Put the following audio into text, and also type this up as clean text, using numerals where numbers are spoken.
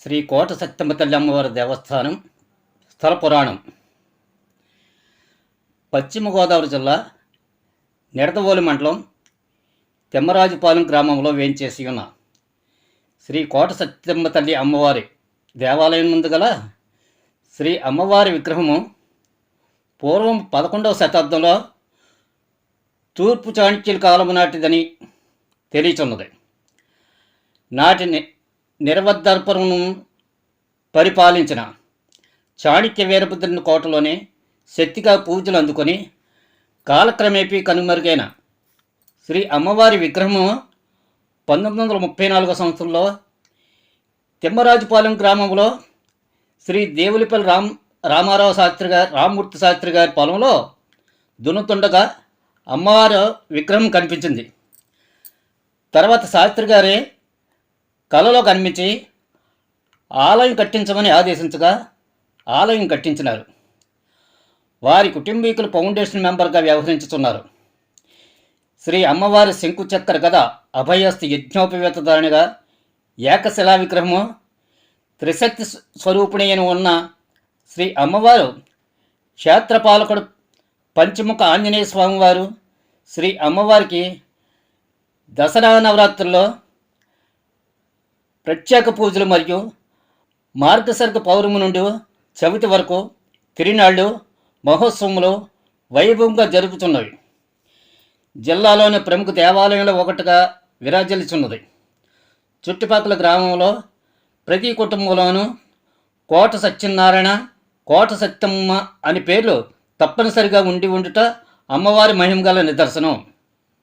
శ్రీ కోట సత్యమ్మ తల్లి అమ్మవారి దేవస్థానం స్థల పురాణం. పశ్చిమ గోదావరి జిల్లా నిడదవోలు మండలం తిమ్మరాజుపాలెం గ్రామంలో వేంచేసి ఉన్న శ్రీ కోట సత్యమ్మ తల్లి అమ్మవారి దేవాలయం ముందు గల శ్రీ అమ్మవారి విగ్రహము పూర్వం 11వ శతాబ్దంలో తూర్పు చాణక్యుల కాలము నాటిదని తెలియచున్నది. నాటి నిర్వద్దర్పురమును పరిపాలించిన చాణక్య వీరభద్రుని కోటలోనే శక్తిగా పూజలు అందుకొని కాలక్రమేపీ కనుమరుగైన శ్రీ అమ్మవారి విగ్రహము 1934 సంవత్సరంలో తిమ్మరాజుపాలెం గ్రామంలో శ్రీ దేవులపల్లి రామారావు శాస్త్రి గారు రామ్మూర్తి శాస్త్రి గారి పొలంలో దున్నుతుండగా అమ్మవారి విగ్రహం కనిపించింది. తర్వాత శాస్త్రి గారే కలలో కనిపించి ఆలయం కట్టించమని ఆదేశించగా ఆలయం కట్టించినారు. వారి కుటుంబీకులు ఫౌండేషన్ మెంబర్గా వ్యవహరించుతున్నారు. శ్రీ అమ్మవారి శంకుచక్ర గద అభయస్థ యజ్ఞోపవేతదానిగా ఏకశిలా విగ్రహము త్రిశక్తి స్వరూపిణి అని ఉన్న శ్రీ అమ్మవారు క్షేత్రపాలకుడు పంచముఖ ఆంజనేయ స్వామివారు శ్రీ అమ్మవారికి దసరా నవరాత్రుల్లో ప్రత్యేక పూజలు మరియు మార్గశిర పౌర్ణమి నుండి చవితి వరకు తిరునాళ్ళు మహోత్సవములు వైభవంగా జరుగుతున్నవి. జిల్లాలోని ప్రముఖ దేవాలయంలో ఒకటిగా విరాజిల్లుచున్నది. చుట్టుపక్కల గ్రామంలో ప్రతి కుటుంబంలోనూ కోట సత్యనారాయణ, కోట సత్యమ్మ అని పేర్లు తప్పనిసరిగా ఉండుట అమ్మవారి మహిమ గల నిదర్శనం.